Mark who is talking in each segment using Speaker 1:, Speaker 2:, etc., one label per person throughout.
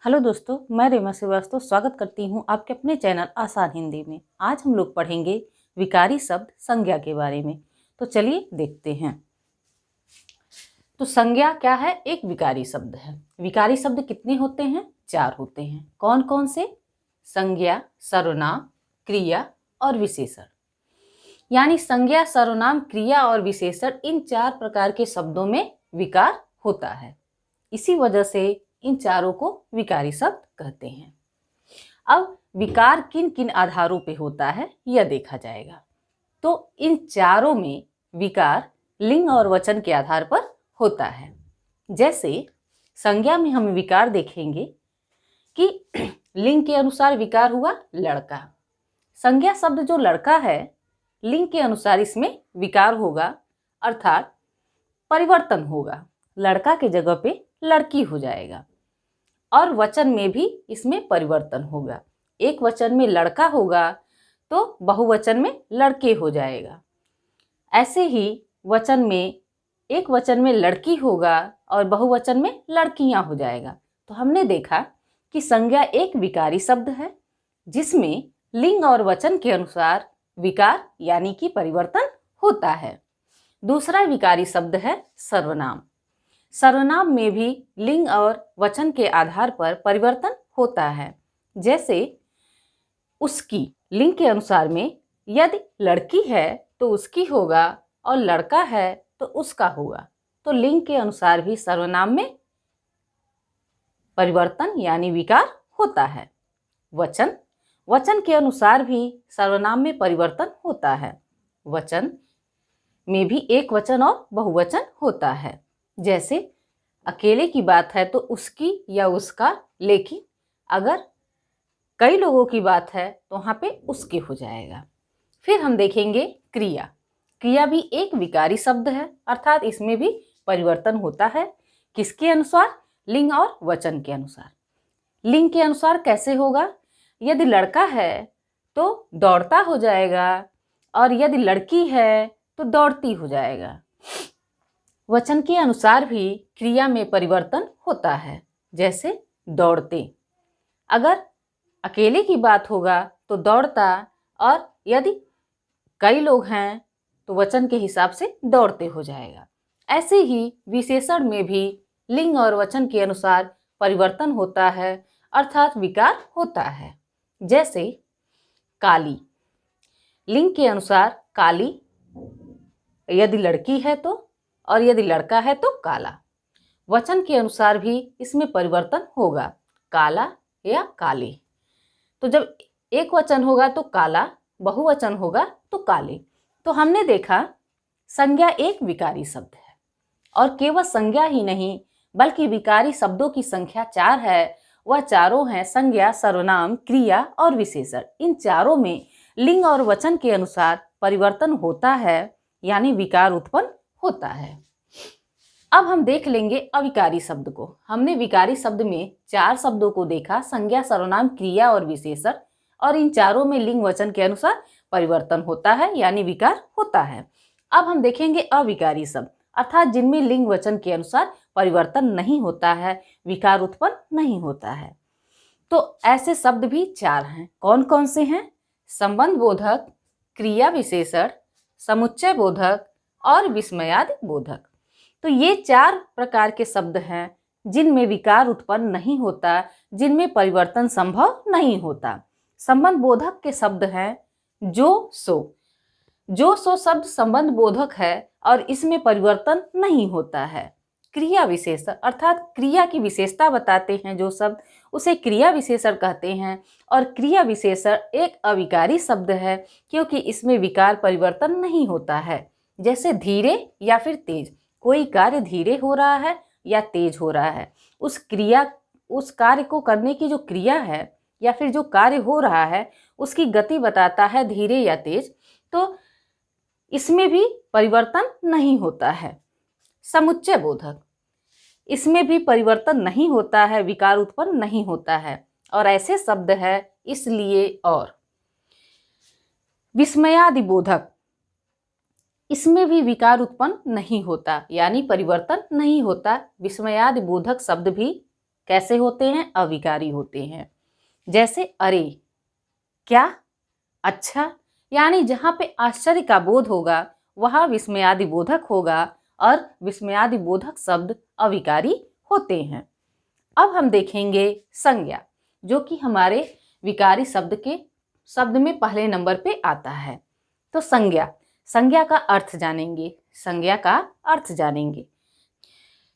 Speaker 1: Hello दोस्तों, मैं रेमा श्रीवास्तव स्वागत करती हूँ आपके अपने चैनल आसान हिंदी में। आज हम लोग पढ़ेंगे विकारी शब्द संज्ञा के बारे में। तो चलिए देखते हैं। तो संज्ञा क्या है? एक विकारी शब्द है। विकारी शब्द कितने होते हैं? 4 होते हैं। कौन कौन से? संज्ञा, सर्वनाम, क्रिया और विशेषण। यानी संज्ञा, सर्वनाम, क्रिया और विशेषण, इन 4 प्रकार के शब्दों में विकार होता है। इसी वजह से इन चारों को विकारी शब्द कहते हैं। अब विकार किन किन आधारों पे होता है यह देखा जाएगा। तो इन चारों में विकार लिंग और वचन के आधार पर होता है। जैसे संज्ञा में हम विकार देखेंगे कि लिंग के अनुसार विकार हुआ लड़का। संज्ञा शब्द जो लड़का है, लिंग के अनुसार इसमें विकार होगा, अर्थात परिवर्तन होगा। लड़का के जगह पे लड़की हो जाएगा। और वचन में भी इसमें परिवर्तन होगा। एक वचन में लड़का होगा तो बहुवचन में लड़के हो जाएगा। ऐसे ही वचन में एक वचन में लड़की होगा और बहुवचन में लड़कियां हो जाएगा। तो हमने देखा कि संज्ञा एक विकारी शब्द है जिसमें लिंग और वचन के अनुसार विकार यानी कि परिवर्तन होता है। दूसरा विकारी शब्द है सर्वनाम। सर्वनाम में भी लिंग और वचन के आधार पर परिवर्तन होता है। जैसे उसकी, लिंग के अनुसार में यदि लड़की है तो उसकी होगा और लड़का है तो उसका होगा। तो लिंग के अनुसार भी सर्वनाम में परिवर्तन यानी विकार होता है। वचन, वचन के अनुसार भी सर्वनाम में परिवर्तन होता है। वचन में भी एक वचन और बहुवचन होता है। जैसे अकेले की बात है तो उसकी या उसका, लेकिन अगर कई लोगों की बात है तो वहाँ पे उसके हो जाएगा। फिर हम देखेंगे क्रिया। क्रिया भी एक विकारी शब्द है, अर्थात इसमें भी परिवर्तन होता है। किसके अनुसार? लिंग और वचन के अनुसार। लिंग के अनुसार कैसे होगा? यदि लड़का है तो दौड़ता हो जाएगा और यदि लड़की है तो दौड़ती हो जाएगा। वचन के अनुसार भी क्रिया में परिवर्तन होता है। जैसे दौड़ते, अगर अकेले की बात होगा तो दौड़ता, और यदि कई लोग हैं तो वचन के हिसाब से दौड़ते हो जाएगा। ऐसे ही विशेषण में भी लिंग और वचन के अनुसार परिवर्तन होता है, अर्थात विकार होता है। जैसे काली, लिंग के अनुसार काली यदि लड़की है तो, और यदि लड़का है तो काला। वचन के अनुसार भी इसमें परिवर्तन होगा, काला या काले। तो जब एक वचन होगा तो काला, बहुवचन होगा तो काले। तो हमने देखा संज्ञा एक विकारी शब्द है, और केवल संज्ञा ही नहीं बल्कि विकारी शब्दों की संख्या 4 है। वह चारों हैं संज्ञा, सर्वनाम, क्रिया और विशेषण। इन चारों में लिंग और वचन के अनुसार परिवर्तन होता है, यानी विकार उत्पन्न होता है। अब हम देख लेंगे अविकारी शब्द को। हमने विकारी शब्द में 4 शब्दों को देखा, संज्ञा, सर्वनाम, क्रिया और विशेषण, और इन चारों में लिंग वचन के अनुसार परिवर्तन होता है, यानी विकार होता है। अब हम देखेंगे अविकारी शब्द, अर्थात जिनमें लिंग वचन के अनुसार परिवर्तन नहीं होता है, विकार उत्पन्न नहीं होता है। तो ऐसे शब्द भी 4 हैं। कौन कौन से हैं? संबंध बोधक, क्रिया विशेषण, समुच्चय बोधक और विस्मयादि बोधक। तो ये 4 प्रकार के शब्द हैं जिनमें विकार उत्पन्न नहीं होता, जिनमें परिवर्तन संभव नहीं होता। संबंध बोधक के शब्द हैं जो सो। जो सो शब्द संबंध बोधक है और इसमें परिवर्तन नहीं होता है। क्रिया विशेषण, अर्थात क्रिया की विशेषता बताते हैं जो शब्द, उसे क्रिया विशेषण कहते हैं। और क्रिया विशेषण एक अविकारी शब्द है क्योंकि इसमें विकार परिवर्तन नहीं होता है। जैसे धीरे या फिर तेज, कोई कार्य धीरे हो रहा है या तेज हो रहा है, उस कार्य को करने की जो क्रिया है या फिर जो कार्य हो रहा है उसकी गति बताता है धीरे या तेज। तो इसमें भी परिवर्तन नहीं होता है। समुच्चय बोधक, इसमें भी परिवर्तन नहीं होता है, विकार उत्पन्न नहीं होता है, और ऐसे शब्द है इसलिए और। विस्मयादि बोधक, इसमें भी विकार उत्पन्न नहीं होता, यानी परिवर्तन नहीं होता। विस्मयादि बोधक शब्द भी कैसे होते हैं? अविकारी होते हैं। जैसे अरे, क्या, अच्छा, यानी जहाँ पे आश्चर्य का बोध होगा वहाँ विस्मयादि बोधक होगा और विस्मयादि बोधक शब्द अविकारी होते हैं। अब हम देखेंगे संज्ञा, जो कि हमारे विकारी शब्द में पहले नंबर पे आता है। तो संज्ञा का अर्थ जानेंगे। संज्ञा का अर्थ जानेंगे।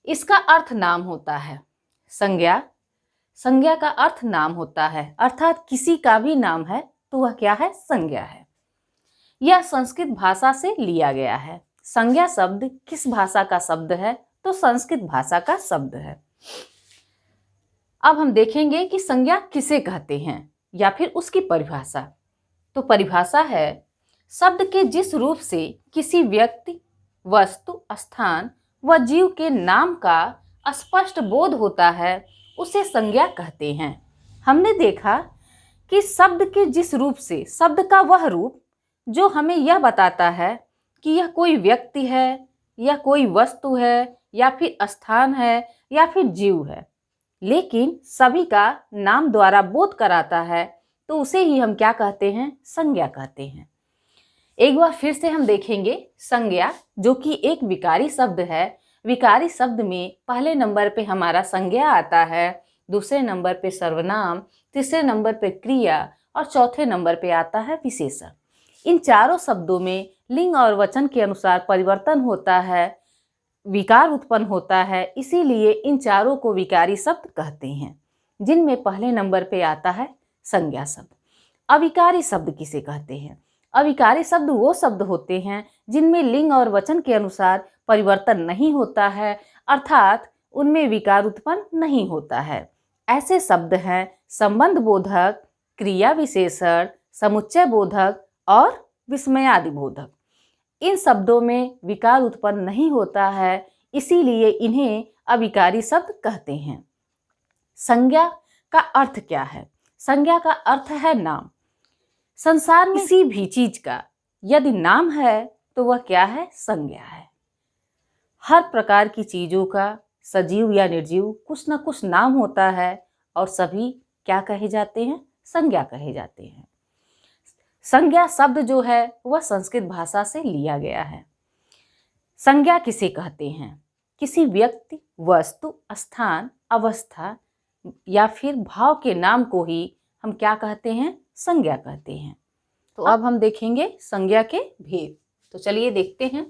Speaker 1: इसका अर्थ नाम होता है। संज्ञा का अर्थ नाम होता है, अर्थात किसी का भी नाम है तो वह क्या है? संज्ञा है। यह संस्कृत भाषा से लिया गया है। संज्ञा शब्द किस भाषा का शब्द है? तो संस्कृत भाषा का शब्द है। अब हम देखेंगे कि संज्ञा किसे कहते हैं या फिर उसकी परिभाषा। तो परिभाषा है, शब्द के जिस रूप से किसी व्यक्ति, वस्तु, स्थान व जीव के नाम का स्पष्ट बोध होता है उसे संज्ञा कहते हैं। हमने देखा कि शब्द के जिस रूप से, शब्द का वह रूप जो हमें यह बताता है कि यह कोई व्यक्ति है या कोई वस्तु है या फिर स्थान है या फिर जीव है, लेकिन सभी का नाम द्वारा बोध कराता है, तो उसे ही हम क्या कहते हैं? संज्ञा कहते हैं। एक बार फिर से हम देखेंगे संज्ञा, जो कि एक विकारी शब्द है। विकारी शब्द में पहले नंबर पे हमारा संज्ञा आता है, दूसरे नंबर पे सर्वनाम, तीसरे नंबर पे क्रिया और चौथे नंबर पे आता है विशेषण। इन चारों शब्दों में लिंग और वचन के अनुसार परिवर्तन होता है, विकार उत्पन्न होता है, इसीलिए इन चारों को विकारी शब्द कहते हैं, जिनमें पहले नंबर पे आता है संज्ञा शब्द। अविकारी शब्द किसे कहते हैं? अविकारी शब्द वो शब्द होते हैं जिनमें लिंग और वचन के अनुसार परिवर्तन नहीं होता है, अर्थात उनमें विकार उत्पन्न नहीं होता है। ऐसे शब्द हैं संबंध बोधक, क्रिया विशेषण, समुच्चय बोधक और विस्मयादि बोधक। इन शब्दों में विकार उत्पन्न नहीं होता है, इसीलिए इन्हें अविकारी शब्द कहते हैं। संज्ञा का अर्थ क्या है? संज्ञा का अर्थ है नाम। संसार में किसी भी चीज का यदि नाम है तो वह क्या है? संज्ञा है। हर प्रकार की चीजों का, सजीव या निर्जीव, कुछ न कुछ नाम होता है और सभी क्या कहे जाते हैं? संज्ञा कहे जाते हैं। संज्ञा शब्द जो है वह संस्कृत भाषा से लिया गया है। संज्ञा किसे कहते हैं? किसी व्यक्ति, वस्तु, स्थान, अवस्था या फिर भाव के नाम को ही हम क्या कहते हैं? संज्ञा कहते हैं। तो अब हम देखेंगे संज्ञा के भेद। तो चलिए देखते हैं।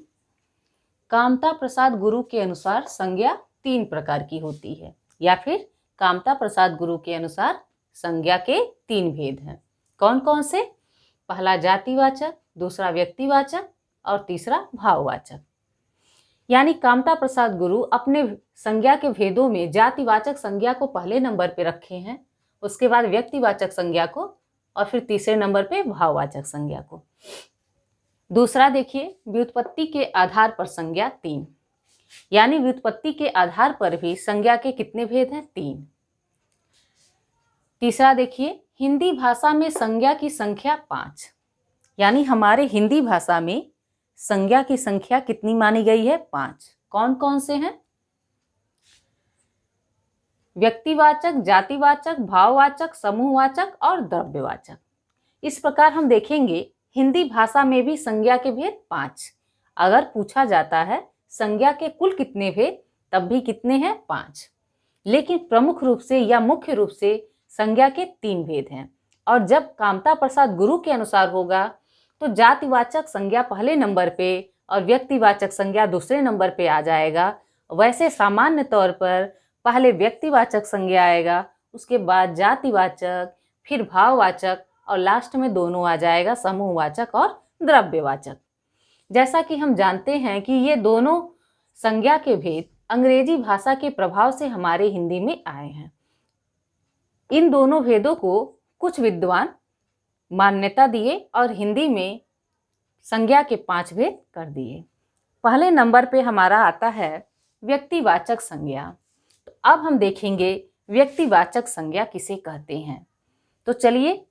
Speaker 1: कामता प्रसाद गुरु के अनुसार संज्ञा 3 प्रकार की होती है, या फिर कामता प्रसाद गुरु के अनुसार संज्ञा के 3 भेद हैं। कौन कौन से? पहला जातिवाचक, दूसरा व्यक्तिवाचक और तीसरा भाववाचक। यानी कामता प्रसाद गुरु अपने संज्ञा के भेदों में जातिवाचक संज्ञा को पहले नंबर पे रखे हैं, उसके बाद व्यक्तिवाचक संज्ञा को और फिर तीसरे नंबर पे भाववाचक संज्ञा को। दूसरा देखिए, व्युत्पत्ति के आधार पर संज्ञा 3, यानी व्युत्पत्ति के आधार पर भी संज्ञा के कितने भेद हैं? 3। तीसरा देखिए, हिंदी भाषा में संज्ञा की संख्या 5, यानी हमारे हिंदी भाषा में संज्ञा की संख्या कितनी मानी गई है? 5। कौन कौन से हैं? व्यक्तिवाचक, जातिवाचक, भाववाचक, समूहवाचक और द्रव्यवाचक। इस प्रकार हम देखेंगे हिंदी भाषा में भी संज्ञा के भेद 5। अगर पूछा जाता है संज्ञा के कुल कितने भेद, तब भी कितने हैं? 5। लेकिन प्रमुख रूप से या मुख्य रूप से संज्ञा के 3 भेद हैं। और जब कामता प्रसाद गुरु के अनुसार होगा तो जातिवाचक संज्ञा पहले नंबर पे और व्यक्तिवाचक संज्ञा दूसरे नंबर पे आ जाएगा। वैसे सामान्य तौर पर पहले व्यक्तिवाचक संज्ञा आएगा, उसके बाद जातिवाचक, फिर भाववाचक और लास्ट में दोनों आ जाएगा, समूहवाचक और द्रव्यवाचक। जैसा कि हम जानते हैं कि ये दोनों संज्ञा के भेद अंग्रेजी भाषा के प्रभाव से हमारे हिंदी में आए हैं। इन दोनों भेदों को कुछ विद्वान मान्यता दिए और हिंदी में संज्ञा के 5 भेद कर दिए। पहले नंबर पे हमारा आता है व्यक्तिवाचक संज्ञा। तो अब हम देखेंगे व्यक्तिवाचक संज्ञा किसे कहते हैं। तो चलिए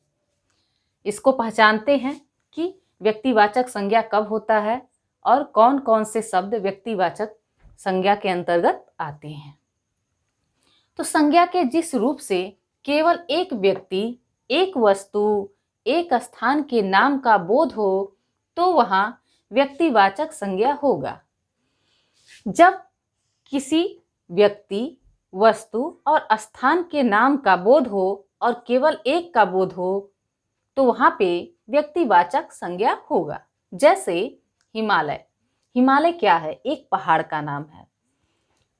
Speaker 1: इसको पहचानते हैं कि व्यक्तिवाचक संज्ञा कब होता है और कौन कौन से शब्द व्यक्तिवाचक संज्ञा के अंतर्गत आते हैं। तो संज्ञा के जिस रूप से केवल एक व्यक्ति, एक वस्तु, एक स्थान के नाम का बोध हो तो वहां व्यक्तिवाचक संज्ञा होगा। जब किसी व्यक्ति, वस्तु और स्थान के नाम का बोध हो और केवल एक का बोध हो तो वहां पे व्यक्तिवाचक संज्ञा होगा। जैसे हिमालय, हिमालय क्या है? एक पहाड़ का नाम है,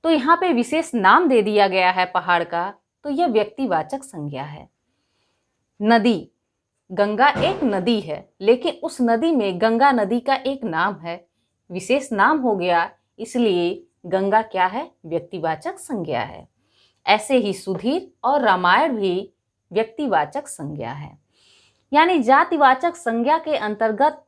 Speaker 1: तो यहाँ पे विशेष नाम दे दिया गया है पहाड़ का, तो यह व्यक्तिवाचक संज्ञा है। नदी, गंगा एक नदी है, लेकिन उस नदी में गंगा नदी का एक नाम है, विशेष नाम हो गया, इसलिए गंगा क्या है? व्यक्तिवाचक संज्ञा है। ऐसे ही सुधीर और रामायण भी व्यक्तिवाचक संज्ञा है। यानी जातिवाचक संज्ञा के अंतर्गत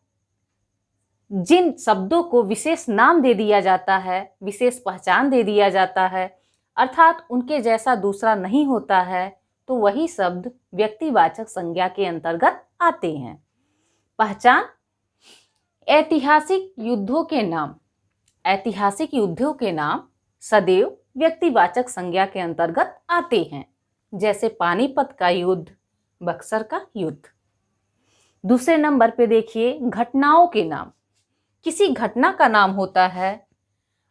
Speaker 1: जिन शब्दों को विशेष नाम दे दिया जाता है, विशेष पहचान दे दिया जाता है, अर्थात उनके जैसा दूसरा नहीं होता है, तो वही शब्द व्यक्तिवाचक संज्ञा के अंतर्गत आते हैं। पहचान, ऐतिहासिक युद्धों के नाम, ऐतिहासिक युद्धों के नाम सदैव व्यक्तिवाचक संज्ञा के अंतर्गत आते हैं। जैसे पानीपत का युद्ध, बक्सर का युद्ध। दूसरे नंबर पे देखिए घटनाओं के नाम। किसी घटना का नाम होता है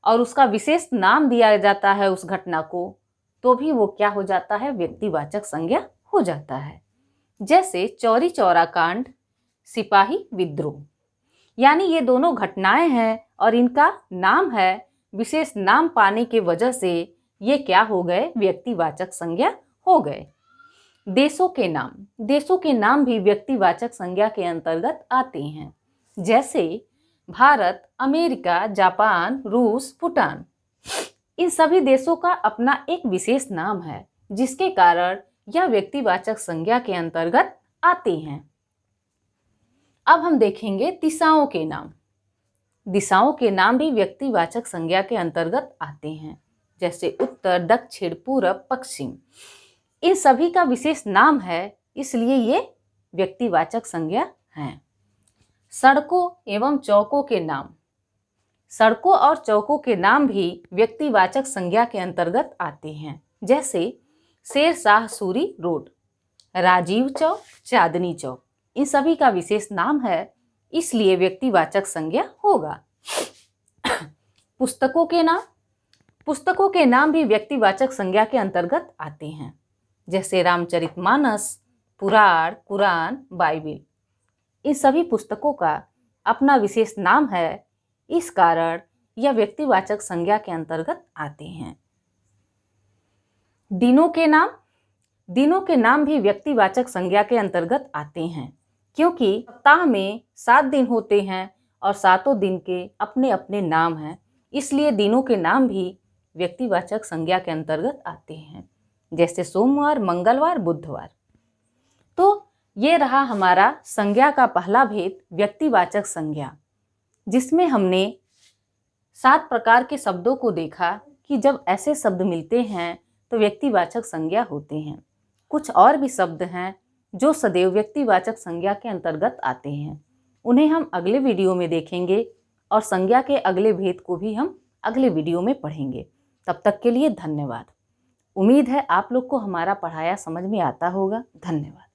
Speaker 1: और उसका विशेष नाम दिया जाता है उस घटना को, तो भी वो क्या हो जाता है? व्यक्तिवाचक संज्ञा हो जाता है। जैसे चौरी चौरा कांड, सिपाही विद्रोह। यानी ये दोनों घटनाएं हैं और इनका नाम है, विशेष नाम पाने के वजह से ये क्या हो गए? व्यक्तिवाचक संज्ञा हो गए। देशों के नाम, देशों के नाम भी व्यक्तिवाचक संज्ञा के अंतर्गत आते हैं। जैसे भारत, अमेरिका, जापान, रूस, भूटान। इन सभी देशों का अपना एक विशेष नाम है, जिसके कारण यह व्यक्तिवाचक संज्ञा के अंतर्गत आते हैं। अब हम देखेंगे दिशाओं के नाम। दिशाओं के नाम भी व्यक्तिवाचक संज्ञा के अंतर्गत आते हैं। जैसे उत्तर, दक्षिण, पूरब, पश्चिम। इन सभी का विशेष नाम है, इसलिए ये व्यक्तिवाचक संज्ञा हैं। सड़कों एवं चौकों के नाम। सड़कों और चौकों के नाम भी व्यक्तिवाचक संज्ञा के अंतर्गत आते हैं। जैसे शेर शाह सूरी रोड, राजीव चौक, चांदनी चौक। इन सभी का विशेष नाम है, इसलिए व्यक्तिवाचक संज्ञा होगा। पुस्तकों के नाम। पुस्तकों के नाम भी व्यक्तिवाचक संज्ञा के अंतर्गत आते हैं। जैसे रामचरितमानस, पुराण, कुरान, बाइबिल। इन सभी पुस्तकों का अपना विशेष नाम है, इस कारण यह व्यक्तिवाचक संज्ञा के अंतर्गत आते हैं। दिनों के नाम। दिनों के नाम भी व्यक्तिवाचक संज्ञा के अंतर्गत आते हैं, क्योंकि सप्ताह में 7 दिन होते हैं और 7 दिन के अपने अपने नाम हैं, इसलिए दिनों के नाम भी व्यक्तिवाचक संज्ञा के अंतर्गत आते हैं। जैसे सोमवार, मंगलवार, बुधवार। तो ये रहा हमारा संज्ञा का पहला भेद, व्यक्तिवाचक संज्ञा, जिसमें हमने 7 प्रकार के शब्दों को देखा कि जब ऐसे शब्द मिलते हैं तो व्यक्तिवाचक संज्ञा होते हैं। कुछ और भी शब्द हैं जो सदैव व्यक्तिवाचक संज्ञा के अंतर्गत आते हैं, उन्हें हम अगले वीडियो में देखेंगे और संज्ञा के अगले भेद को भी हम अगले वीडियो में पढ़ेंगे। तब तक के लिए धन्यवाद। उम्मीद है आप लोग को हमारा पढ़ाया समझ में आता होगा। धन्यवाद।